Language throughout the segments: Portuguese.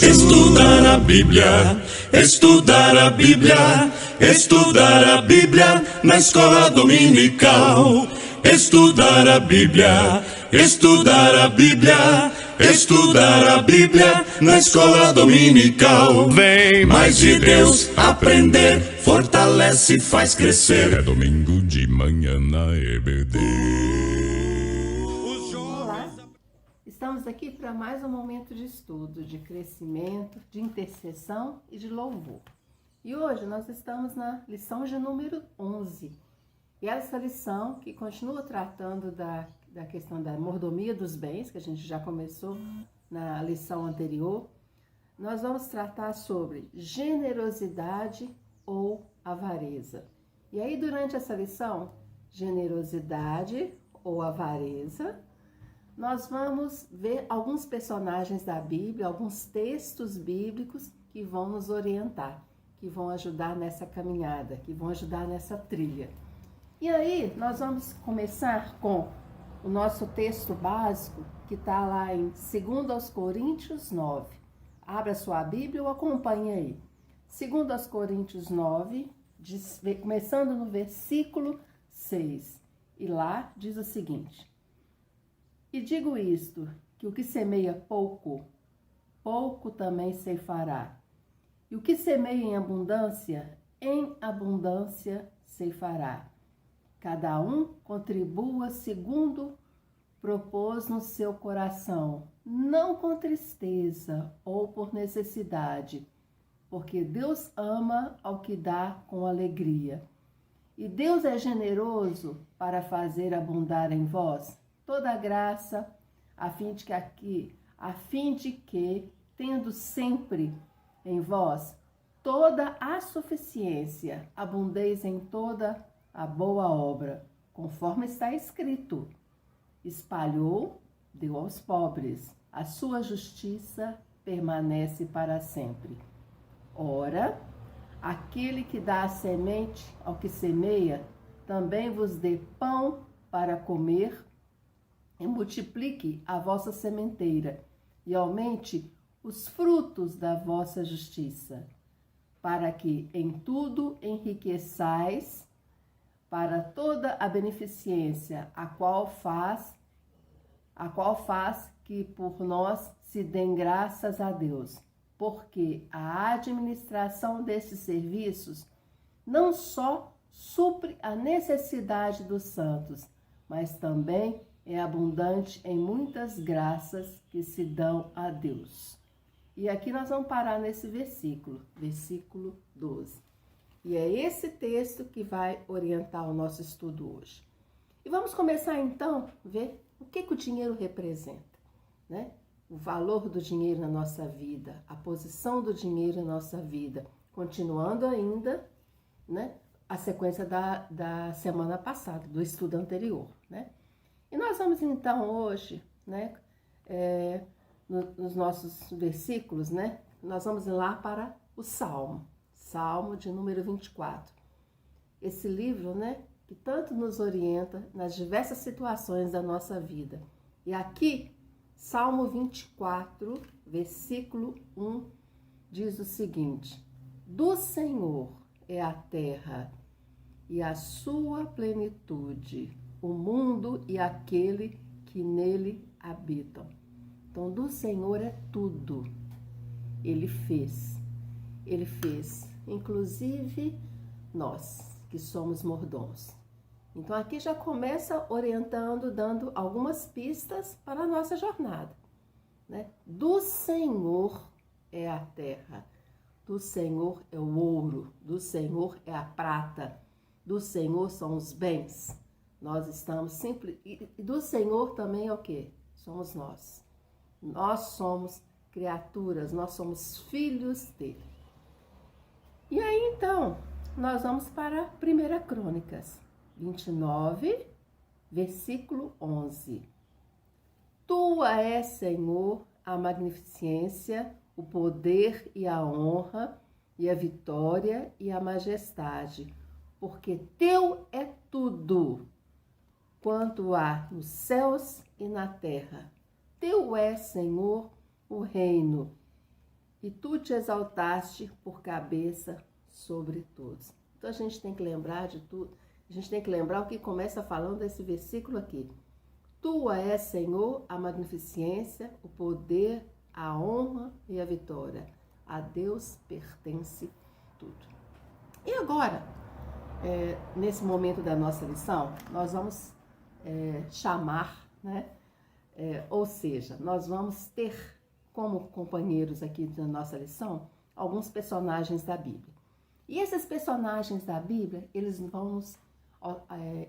Estudar a Bíblia, estudar a Bíblia, estudar a Bíblia na escola dominical. Estudar a Bíblia, estudar a Bíblia, estudar a Bíblia na escola dominical. Vem mais de Deus aprender, fortalece e faz crescer. É domingo de manhã na EBD. Olá, estamos aqui para mais um momento de estudo, de crescimento, de intercessão e de louvor. E hoje nós estamos na lição de número 11. E essa lição que continua tratando da questão da mordomia dos bens, que a gente já começou na lição anterior, nós vamos tratar sobre generosidade ou avareza. E aí, durante essa lição, generosidade ou avareza, nós vamos ver alguns personagens da Bíblia, alguns textos bíblicos que vão nos orientar, que vão ajudar nessa caminhada, que vão ajudar nessa trilha. E aí, nós vamos começar com o nosso texto básico, que está lá em 2 Coríntios 9. Abra sua Bíblia ou acompanhe aí. 2 Coríntios 9, começando no versículo 6. E lá diz o seguinte: E digo isto, que o que semeia pouco, pouco também ceifará. E o que semeia em abundância ceifará. Cada um contribua segundo propôs no seu coração, não com tristeza ou por necessidade, porque Deus ama ao que dá com alegria. E Deus é generoso para fazer abundar em vós toda a graça, a fim de que, tendo sempre em vós toda a suficiência, abundeis em toda a boa obra, conforme está escrito: espalhou, deu aos pobres, a sua justiça permanece para sempre. Ora, aquele que dá a semente ao que semeia, também vos dê pão para comer, e multiplique a vossa sementeira, e aumente os frutos da vossa justiça, para que em tudo enriqueçais para toda a beneficência, a qual faz que por nós se dêem graças a Deus, porque a administração desses serviços não só supre a necessidade dos santos, mas também é abundante em muitas graças que se dão a Deus. E aqui nós vamos parar nesse versículo 12. E é esse texto que vai orientar o nosso estudo hoje. E vamos começar então a ver o que o dinheiro representa, né? O valor do dinheiro na nossa vida, a posição do dinheiro na nossa vida. Continuando ainda, né, a sequência da semana passada, do estudo anterior, né? E nós vamos então hoje, né, nos nossos versículos, né, nós vamos lá para o Salmo de número 24. Esse livro, né, que tanto nos orienta nas diversas situações da nossa vida. E aqui, Salmo 24, versículo 1, diz o seguinte: Do Senhor é a terra e a sua plenitude, o mundo e aquele que nele habitam. Então, do Senhor é tudo. Ele fez, inclusive nós, que somos mordomos. Então, aqui já começa orientando, dando algumas pistas para a nossa jornada, né? Do Senhor é a terra, do Senhor é o ouro, do Senhor é a prata, do Senhor são os bens. Nós estamos sempre... E do Senhor também é o quê? Somos nós. Nós somos criaturas, nós somos filhos dele. E aí, então, nós vamos para 1 Crônicas 29, versículo 11. Tua é, Senhor, a magnificência, o poder e a honra, e a vitória e a majestade, porque teu é tudo, quanto há nos céus e na terra. Teu é, Senhor, o reino, e tu te exaltaste por cabeça sobre todos. Então a gente tem que lembrar de tudo. A gente tem que lembrar o que começa falando desse versículo aqui. Tua é, Senhor, a magnificência, o poder, a honra e a vitória. A Deus pertence tudo. E agora, nesse momento da nossa lição, nós vamos chamar, né? Ou seja, nós vamos ter como companheiros aqui da nossa lição alguns personagens da Bíblia. E esses personagens da Bíblia, eles vão nos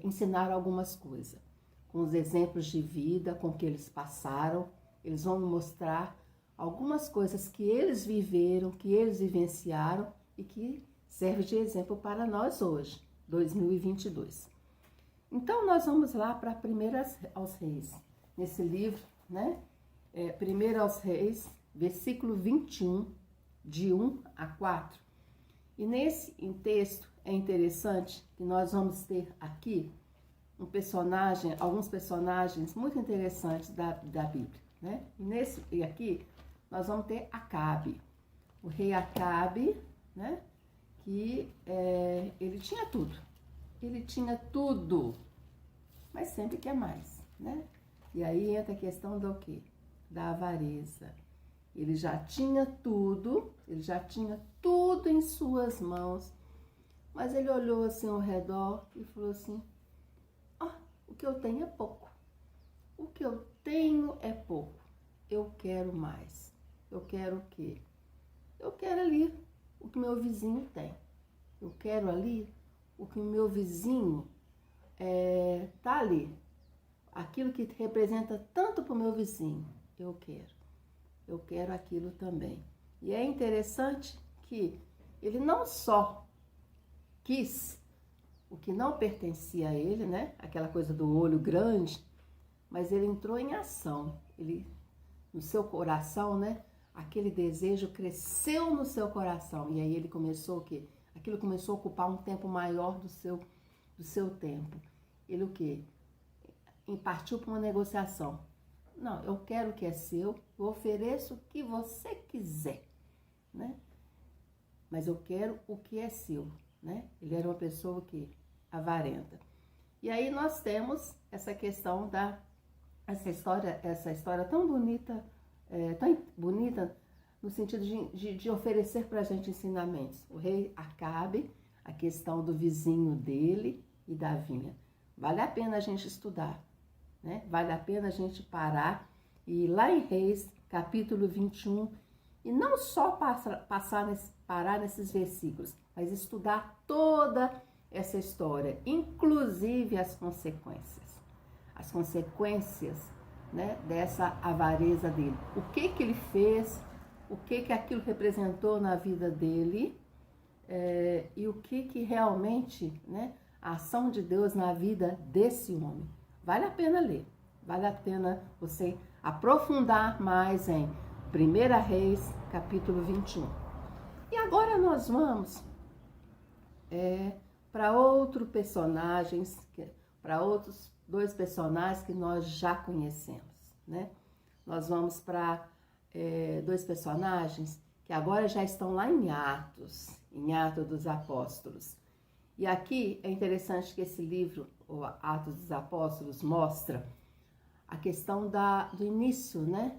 ensinar algumas coisas. Com os exemplos de vida, com que eles passaram, eles vão mostrar algumas coisas que eles viveram, que eles vivenciaram e que serve de exemplo para nós hoje, 2022. Então, nós vamos lá para 1 aos Reis, nesse livro, né? 1 aos Reis, versículo 21, de 1 a 4. E nesse texto é interessante que nós vamos ter aqui alguns personagens muito interessantes da Bíblia, né? E aqui nós vamos ter Acabe, o rei Acabe, né? Que ele tinha tudo, mas sempre quer mais, né? E aí entra a questão do quê? Da avareza. Ele já tinha tudo em suas mãos, mas ele olhou assim ao redor e falou assim, o que eu tenho é pouco, o que eu tenho é pouco, eu quero mais, eu quero o quê? Eu quero ali o que meu vizinho tem, eu quero ali o que o meu vizinho tá ali, aquilo que representa tanto para o meu vizinho, eu quero aquilo também. E é interessante que ele não só quis o que não pertencia a ele, né? Aquela coisa do olho grande, mas ele entrou em ação. Ele, no seu coração, né? Aquele desejo cresceu no seu coração. E aí ele começou o quê? Aquilo começou a ocupar um tempo maior do seu tempo. Ele o quê? Partiu para uma negociação. Não, eu quero o que é seu, eu ofereço o que você quiser, né? Mas eu quero o que é seu, né? Ele era uma pessoa que avarenta. E aí nós temos essa questão essa história tão bonita, no sentido de oferecer para a gente ensinamentos. O rei Acabe, a questão do vizinho dele e da vinha. Vale a pena a gente estudar, né? Vale a pena a gente parar e ir lá em Reis, capítulo 21, e não só parar nesses versículos, mas estudar toda essa história, inclusive as consequências. As consequências, né, dessa avareza dele. O que ele fez, o que aquilo representou na vida dele, e o que realmente, né, a ação de Deus na vida desse homem. Vale a pena ler, vale a pena você aprofundar mais em 1 Reis, capítulo 21. E agora nós vamos para outros dois personagens que nós já conhecemos, né? Nós vamos para dois personagens que agora já estão lá em Atos dos Apóstolos. E aqui é interessante que esse livro, o Atos dos Apóstolos, mostra a questão do início, né?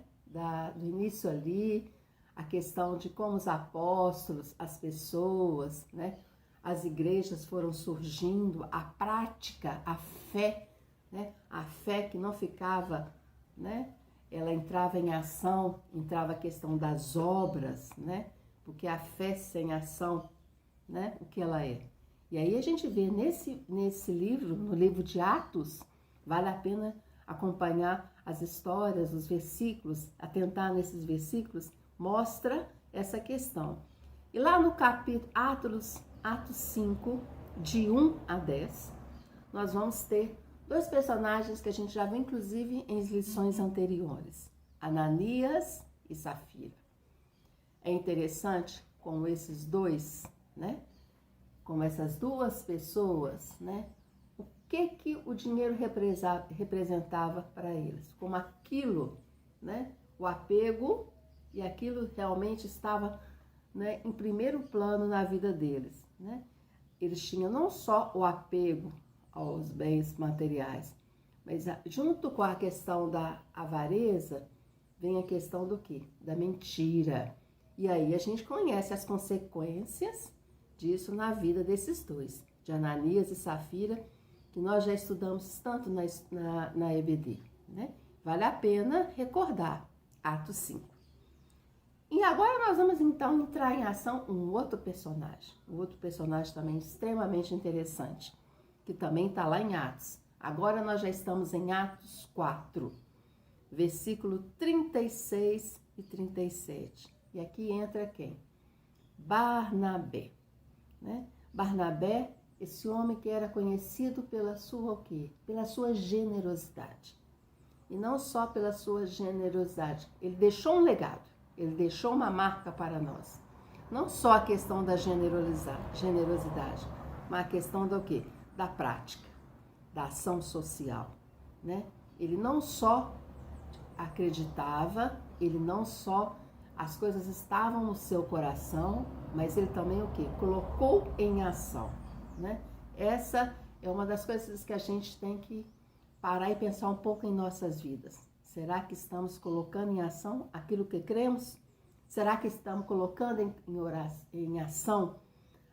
Do início ali, a questão de como os apóstolos, as pessoas, né? As igrejas foram surgindo, a prática, a fé, né? A fé que não ficava, né? Ela entrava em ação, entrava a questão das obras, né? Porque a fé sem ação, né? O que ela é? E aí a gente vê nesse livro, no livro de Atos, vale a pena acompanhar as histórias, os versículos, atentar nesses versículos, mostra essa questão. E lá no capítulo Atos 5, de 1 a 10, nós vamos ter dois personagens que a gente já viu, inclusive, em lições anteriores, Ananias e Safira. É interessante como esses dois, né? Como essas duas pessoas, né? O que o dinheiro representava para eles? Como aquilo, né? O apego e aquilo realmente estava, né, em primeiro plano na vida deles, né? Eles tinham não só o apego aos bens materiais, mas junto com a questão da avareza, vem a questão do quê? Da mentira. E aí a gente conhece as consequências disso na vida desses dois, de Ananias e Safira, que nós já estudamos tanto na EBD, né? Vale a pena recordar, Atos 5. E agora nós vamos então entrar em ação um outro personagem também extremamente interessante, que também está lá em Atos. Agora nós já estamos em Atos 4, versículo 36 e 37. E aqui entra quem? Barnabé, né? Barnabé, esse homem que era conhecido pela sua o quê? Pela sua generosidade. E não só pela sua generosidade, ele deixou um legado, ele deixou uma marca para nós. Não só a questão da generosidade, mas a questão do quê? Da prática, da ação social, né? Ele não só acreditava, ele não só, as coisas estavam no seu coração, mas ele também o quê? Colocou em ação, né? Essa é uma das coisas que a gente tem que parar e pensar um pouco em nossas vidas. Será que estamos colocando em ação aquilo que cremos? Será que estamos colocando em ação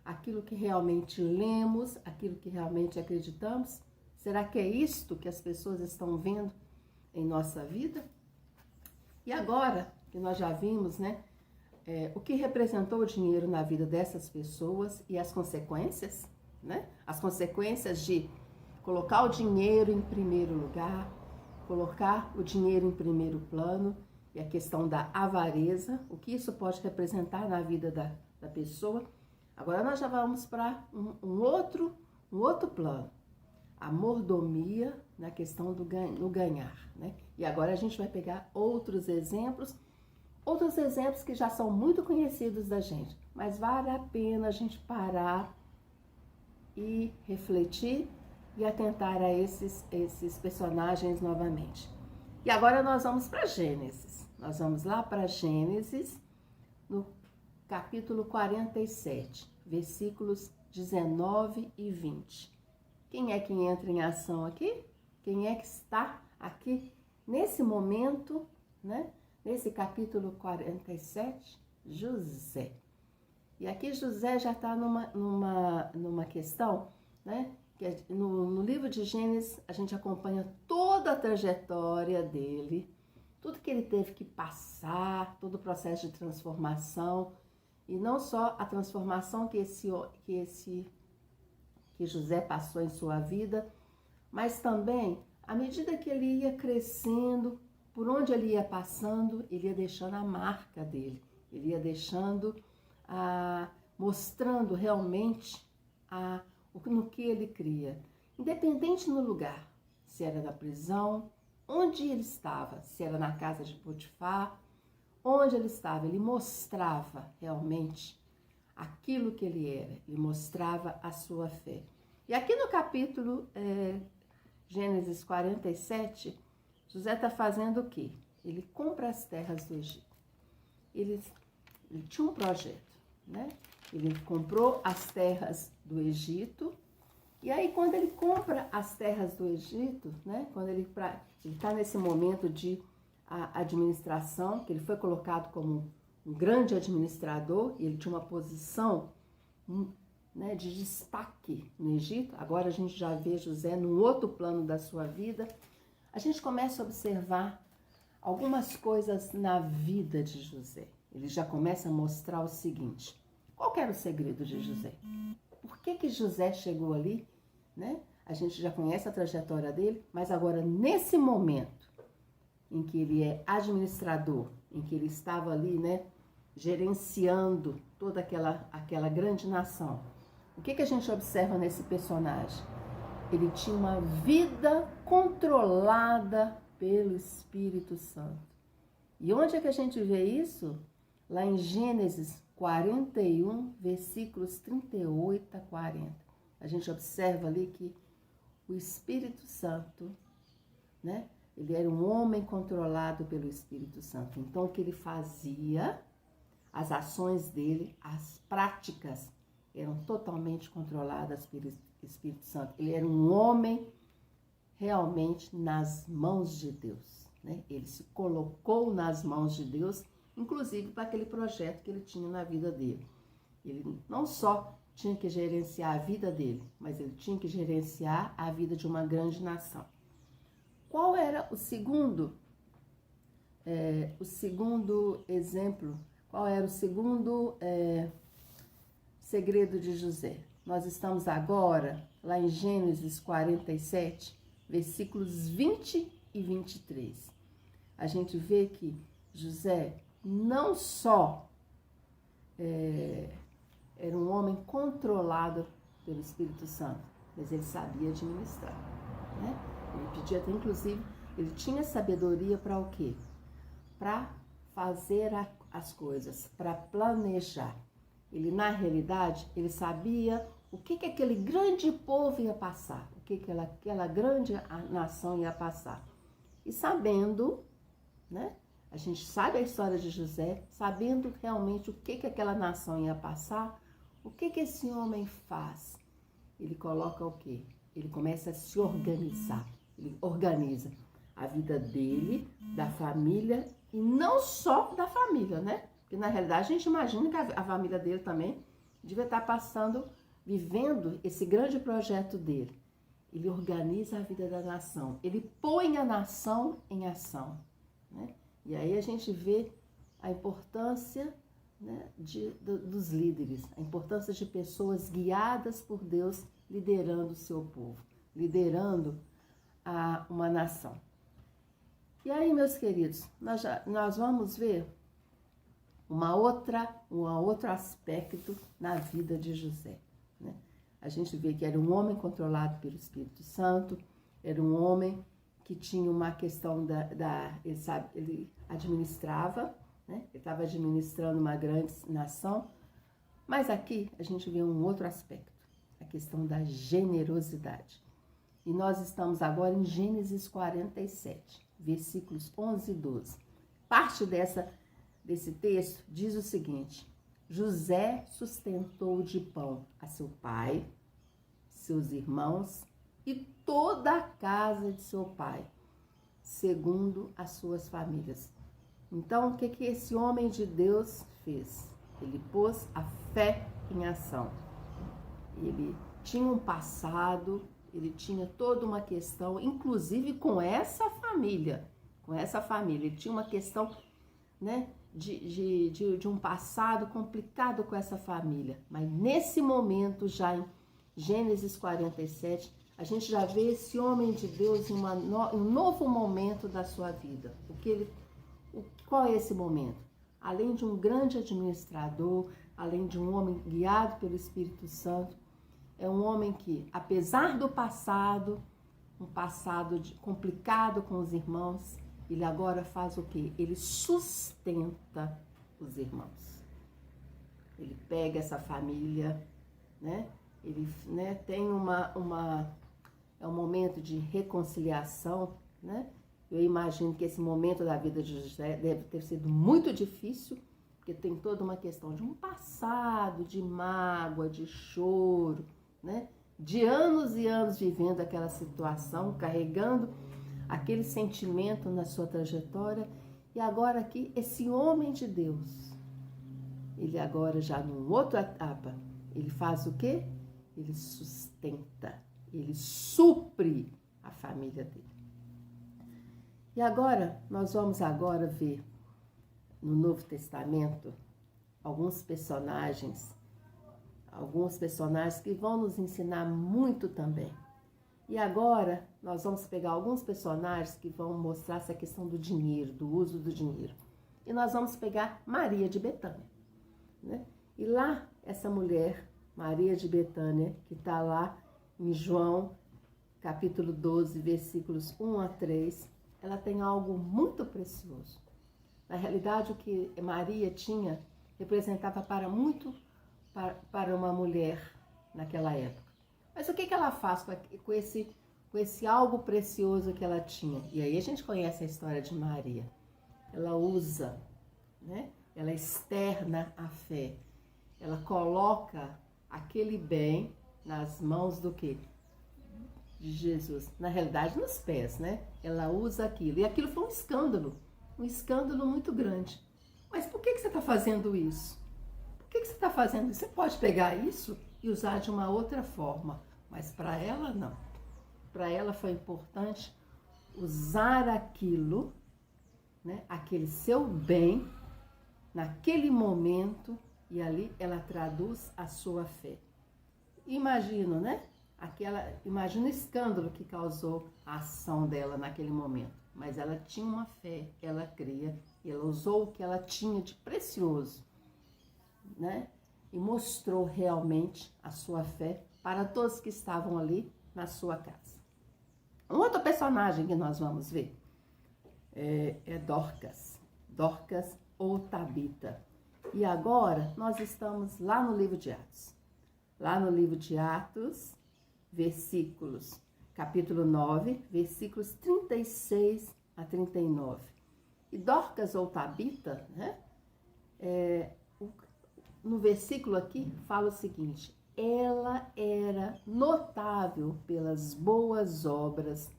aquilo que realmente lemos, aquilo que realmente acreditamos? Será que é isto que as pessoas estão vendo em nossa vida? E agora que nós já vimos, né, o que representou o dinheiro na vida dessas pessoas e as consequências, né? As consequências de colocar o dinheiro em primeiro lugar, colocar o dinheiro em primeiro plano, e a questão da avareza, o que isso pode representar na vida da pessoa. Agora nós já vamos para um outro plano, a mordomia na questão do ganhar, né? E agora a gente vai pegar outros exemplos que já são muito conhecidos da gente, mas vale a pena a gente parar e refletir e atentar a esses personagens novamente. E agora nós vamos para Gênesis. Nós vamos lá para Gênesis, no capítulo 47, versículos 19 e 20. Quem é que entra em ação aqui? Quem é que está aqui nesse momento, né? Nesse capítulo 47? José. E aqui José já está numa questão, né? Que no livro de Gênesis a gente acompanha toda a trajetória dele, tudo que ele teve que passar, todo o processo de transformação, e não só a transformação que José passou em sua vida, mas também, à medida que ele ia crescendo, por onde ele ia passando, ele ia deixando a marca dele, ele ia deixando, mostrando realmente no que ele cria, independente no lugar, se era na prisão, onde ele estava, se era na casa de Potifar, onde ele estava, ele mostrava realmente aquilo que ele era, ele mostrava a sua fé. E aqui no capítulo Gênesis 47, José está fazendo o quê? Ele compra as terras do Egito. Ele tinha um projeto, né? Ele comprou as terras do Egito, e aí quando ele compra as terras do Egito, né? Quando ele está nesse momento de administração, que ele foi colocado como um grande administrador, e ele tinha uma posição, né, de destaque no Egito. Agora a gente já vê José num outro plano da sua vida. A gente começa a observar algumas coisas na vida de José. Ele já começa a mostrar o seguinte: qual que era o segredo de José? Por que José chegou ali, né? A gente já conhece a trajetória dele, mas agora nesse momento em que ele é administrador, em que ele estava ali, né, gerenciando toda aquela grande nação, o que a gente observa nesse personagem? Ele tinha uma vida controlada pelo Espírito Santo. E onde é que a gente vê isso? Lá em Gênesis 41, versículos 38 a 40. A gente observa ali que o Espírito Santo, né, Ele era um homem controlado pelo Espírito Santo. Então, o que ele fazia, as ações dele, as práticas, eram totalmente controladas pelo Espírito Santo. Ele era um homem realmente nas mãos de Deus, né? Ele se colocou nas mãos de Deus, inclusive para aquele projeto que ele tinha na vida dele. Ele não só tinha que gerenciar a vida dele, mas ele tinha que gerenciar a vida de uma grande nação. Qual era o segundo exemplo? Qual era o segundo segredo de José? Nós estamos agora lá em Gênesis 47, versículos 20 e 23. A gente vê que José não só era um homem controlado pelo Espírito Santo, mas ele sabia administrar, né? Ele pedia até, inclusive, ele tinha sabedoria para o quê? Para fazer as coisas, para planejar. Ele, na realidade, ele sabia o que aquele grande povo ia passar, o que aquela grande nação ia passar. E sabendo, né? A gente sabe a história de José, sabendo realmente o que aquela nação ia passar, o que esse homem faz? Ele coloca o quê? Ele começa a se organizar. Ele organiza a vida dele, da família, e não só da família, né? Porque na realidade a gente imagina que a família dele também devia estar vivendo esse grande projeto dele. Ele organiza a vida da nação, ele põe a nação em ação, né? E aí a gente vê a importância, né, dos líderes, a importância de pessoas guiadas por Deus, liderando o seu povo, liderando uma nação. E aí, meus queridos, nós vamos ver outro aspecto na vida de José, né? A gente vê que era um homem controlado pelo Espírito Santo, era um homem que tinha uma questão ele administrava, né? Ele estava administrando uma grande nação, mas aqui a gente vê um outro aspecto, a questão da generosidade. E nós estamos agora em Gênesis 47, versículos 11 e 12. Parte desse texto diz o seguinte: José sustentou de pão a seu pai, seus irmãos e toda a casa de seu pai, segundo as suas famílias. Então, o que esse homem de Deus fez? Ele pôs a fé em ação. Ele tinha um passado, ele tinha toda uma questão, inclusive com essa família. Ele tinha uma questão, né, de um passado complicado com essa família. Mas nesse momento, já em Gênesis 47, a gente já vê esse homem de Deus em um novo momento da sua vida. Qual é esse momento? Além de um grande administrador, além de um homem guiado pelo Espírito Santo, é um homem que, apesar do passado, um passado complicado com os irmãos, ele agora faz o quê? Ele sustenta os irmãos. Ele pega essa família, né? Ele, né, tem é um momento de reconciliação, né? Eu imagino que esse momento da vida de José deve ter sido muito difícil, porque tem toda uma questão de um passado, de mágoa, de choro, né? De anos e anos vivendo aquela situação, carregando aquele sentimento na sua trajetória. E agora aqui, esse homem de Deus, ele agora já numa outra etapa, ele faz o quê? Ele sustenta, ele supre a família dele. E agora, nós vamos ver no Novo Testamento alguns personagens que vão nos ensinar muito também. E agora, nós vamos pegar alguns personagens que vão mostrar essa questão do dinheiro, do uso do dinheiro. E nós vamos pegar Maria de Betânia, né? E lá, essa mulher, Maria de Betânia, que está lá em João, capítulo 12, versículos 1 a 3, ela tem algo muito precioso. Na realidade, o que Maria tinha representava para uma mulher naquela época. Mas o que ela faz com com esse algo precioso que ela tinha. E aí a gente conhece a história de Maria. Ela usa, né? Ela externa a fé. Ela coloca aquele bem nas mãos do quê? De Jesus. Na realidade, nos pés, né? Ela usa aquilo. E aquilo foi um escândalo muito grande. Mas por que você está fazendo isso? Por que você está fazendo isso? Você pode pegar isso e usar de uma outra forma. Mas para ela, não. Para ela foi importante usar aquilo, né? Aquele seu bem, naquele momento, e ali ela traduz a sua fé. Imagino, né? Imagina o escândalo que causou a ação dela naquele momento. Mas ela tinha uma fé, ela cria, e ela usou o que ela tinha de precioso, né? E mostrou realmente a sua fé para todos que estavam ali na sua casa. Um outro personagem que nós vamos ver é Dorcas. Dorcas ou Tabita. E agora nós estamos lá no livro de Atos. Lá no livro de Atos, capítulo 9, versículos 36 a 39. E Dorcas ou Tabita, né? No versículo aqui fala o seguinte: ela era notável pelas boas obras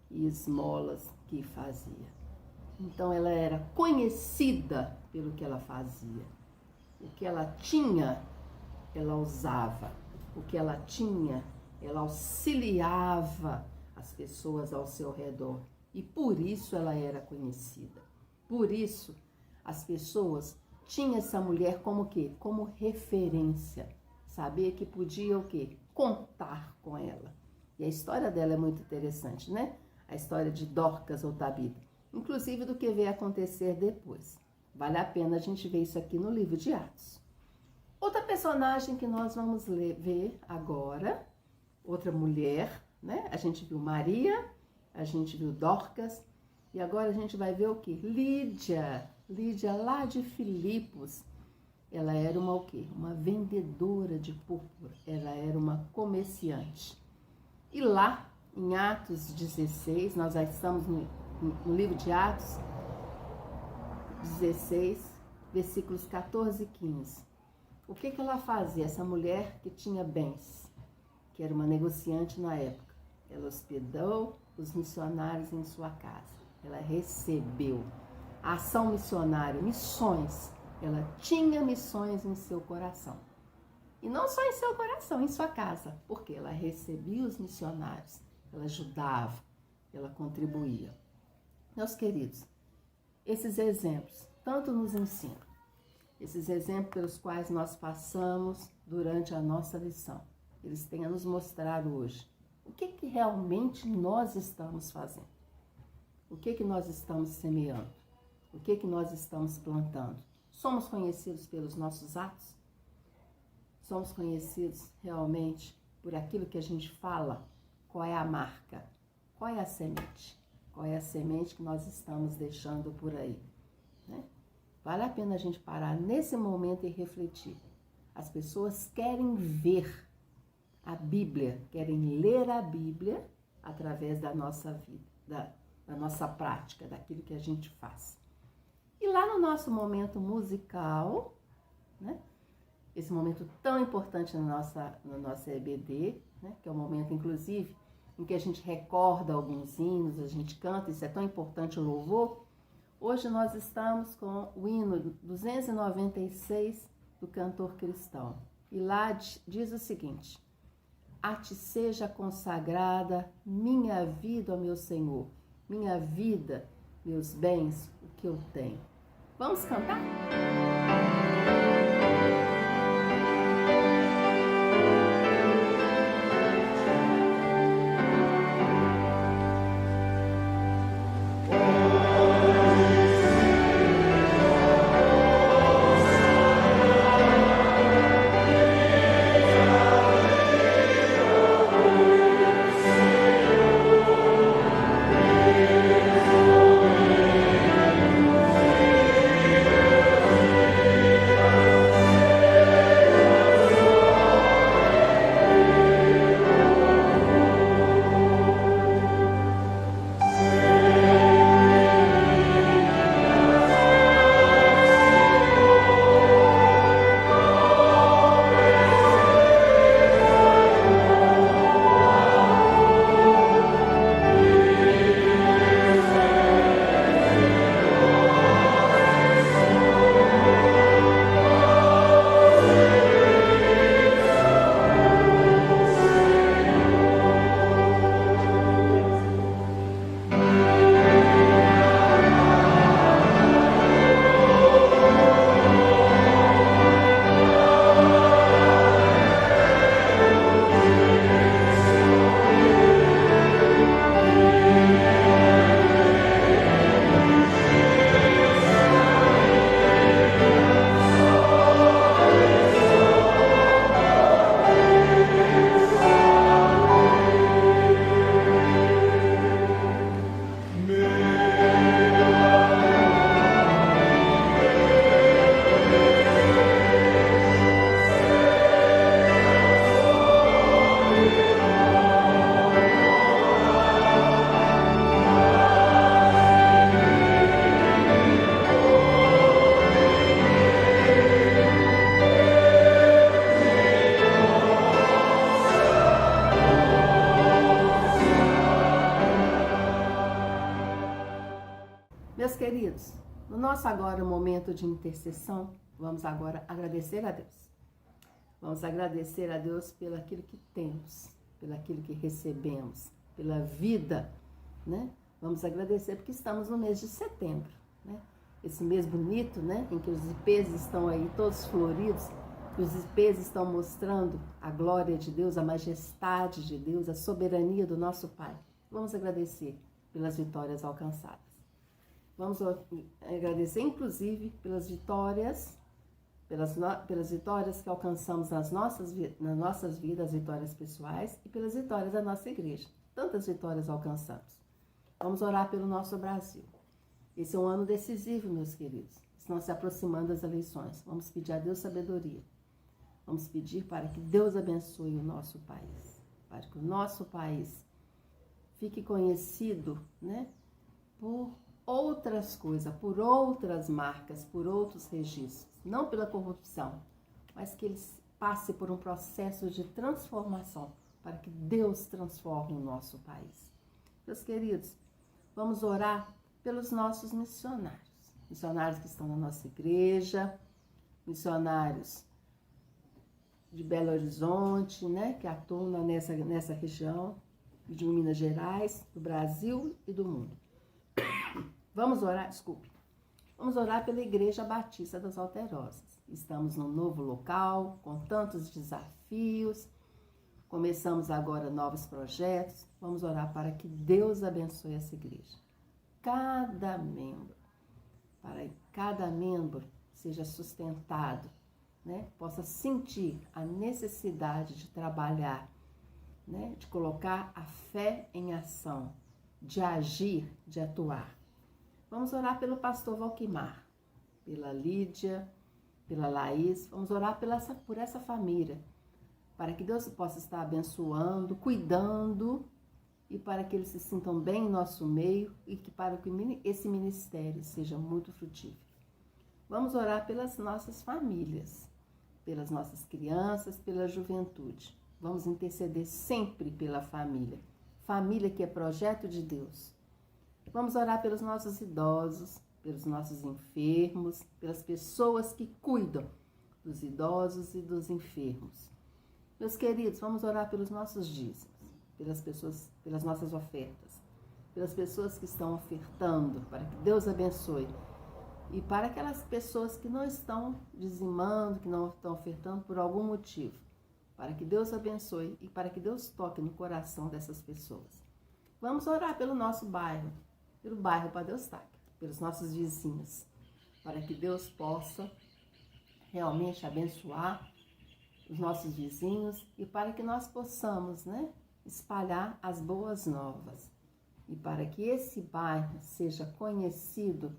e esmolas que fazia. Então ela era conhecida pelo que ela fazia. O que ela tinha, ela usava. O que ela tinha, ela auxiliava as pessoas ao seu redor. E por isso ela era conhecida. Por isso as pessoas tinham essa mulher como o quê? Como referência. Saber que podia o quê? Contar com ela. E a história dela é muito interessante, né? A história de Dorcas ou Tabita. Inclusive do que veio acontecer depois. Vale a pena a gente ver isso aqui no livro de Atos. Outra personagem que nós vamos ver agora, outra mulher, né? A gente viu Maria, a gente viu Dorcas, e agora a gente vai ver o quê? Lídia. Lídia lá de Filipos. Ela era uma o quê? Uma vendedora de púrpura. Ela era uma comerciante. E lá, em Atos 16, nós já estamos no livro de Atos 16, versículos 14 e 15. O que ela fazia? Essa mulher que tinha bens, que era uma negociante na época. Ela hospedou os missionários em sua casa. Ela recebeu a ação missionária, missões. Ela tinha missões em seu coração. E não só em seu coração, em sua casa. Porque ela recebia os missionários, ela ajudava, ela contribuía. Meus queridos, esses exemplos tanto nos ensinam. Esses exemplos pelos quais nós passamos durante a nossa lição. Eles têm a nos mostrar hoje o que realmente nós estamos fazendo. O que nós estamos semeando. O que nós estamos plantando. Somos conhecidos pelos nossos atos? Somos conhecidos realmente por aquilo que a gente fala? Qual é a marca? Qual é a semente? Qual é a semente que nós estamos deixando por aí? Né? Vale a pena a gente parar nesse momento e refletir. As pessoas querem ver a Bíblia, querem ler a Bíblia através da nossa vida, da nossa prática, daquilo que a gente faz. E lá no nosso momento musical, né? Esse momento tão importante no nosso EBD, né? Que é o momento, inclusive, em que a gente recorda alguns hinos, a gente canta, isso é tão importante, o louvor. Hoje nós estamos com o hino 296 do cantor cristão. E lá diz o seguinte: a ti seja consagrada minha vida, ó meu Senhor, minha vida, meus bens, o que eu tenho. Vamos cantar? Meus queridos, no nosso agora momento de intercessão, vamos agora agradecer a Deus. Vamos agradecer a Deus pelo aquilo que temos, pelo aquilo que recebemos, pela vida, né? Vamos agradecer porque estamos no mês de setembro, né? Esse mês bonito, né? Em que os ipês estão aí todos floridos, que os ipês estão mostrando a glória de Deus, a majestade de Deus, a soberania do nosso Pai. Vamos agradecer pelas vitórias alcançadas. Vamos agradecer, inclusive, pelas vitórias que alcançamos nas nossas vidas, vitórias pessoais e pelas vitórias da nossa igreja. Tantas vitórias alcançamos. Vamos orar pelo nosso Brasil. Esse é um ano decisivo, meus queridos. Estão se aproximando das eleições. Vamos pedir a Deus sabedoria. Vamos pedir para que Deus abençoe o nosso país. Para que o nosso país fique conhecido, né, por outras coisas, por outras marcas, por outros registros. Não pela corrupção, mas que ele passe por um processo de transformação, para que Deus transforme o nosso país. Meus queridos, vamos orar pelos nossos missionários. Missionários que estão na nossa igreja, missionários de Belo Horizonte, né, que atuam nessa região, de Minas Gerais, do Brasil e do mundo. Vamos orar pela Igreja Batista das Alterosas. Estamos num novo local, com tantos desafios. Começamos agora novos projetos. Vamos orar para que Deus abençoe essa igreja. Para que cada membro seja sustentado, né? Possa sentir a necessidade de trabalhar, né? De colocar a fé em ação, de agir, de atuar. Vamos orar pelo pastor Valquimar, pela Lídia, pela Laís. Vamos orar por essa família, para que Deus possa estar abençoando, cuidando, e para que eles se sintam bem em nosso meio e para que esse ministério seja muito frutífero. Vamos orar pelas nossas famílias, pelas nossas crianças, pela juventude. Vamos interceder sempre pela família. Família que é projeto de Deus. Vamos orar pelos nossos idosos, pelos nossos enfermos, pelas pessoas que cuidam dos idosos e dos enfermos. Meus queridos, vamos orar pelos nossos dízimos, pelas nossas ofertas, pelas pessoas que estão ofertando, para que Deus abençoe. E para aquelas pessoas que não estão dizimando, que não estão ofertando por algum motivo, para que Deus abençoe e para que Deus toque no coração dessas pessoas. Vamos orar pelo nosso bairro, pelo bairro Padre Eustáquio, pelos nossos vizinhos, para que Deus possa realmente abençoar os nossos vizinhos e para que nós possamos, né, espalhar as boas novas. E para que esse bairro seja conhecido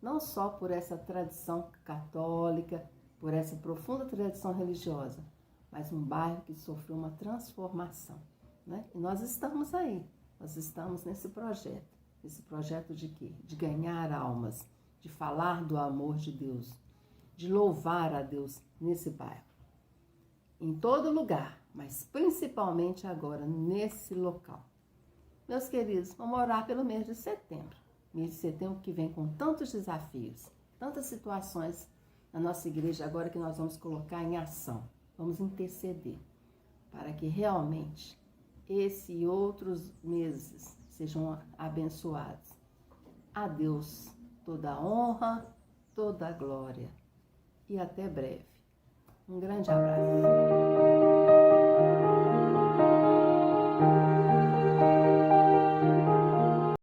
não só por essa tradição católica, por essa profunda tradição religiosa, mas um bairro que sofreu uma transformação, né? E nós estamos aí, nós estamos nesse projeto de quê? De ganhar almas, de falar do amor de Deus, de louvar a Deus nesse bairro. Em todo lugar, mas principalmente agora nesse local. Meus queridos, vamos orar pelo mês de setembro. Mês de setembro que vem com tantos desafios, tantas situações na nossa igreja agora que nós vamos colocar em ação. Vamos interceder para que realmente esse e outros meses sejam abençoados. A Deus toda a honra, toda a glória. E até breve. Um grande abraço.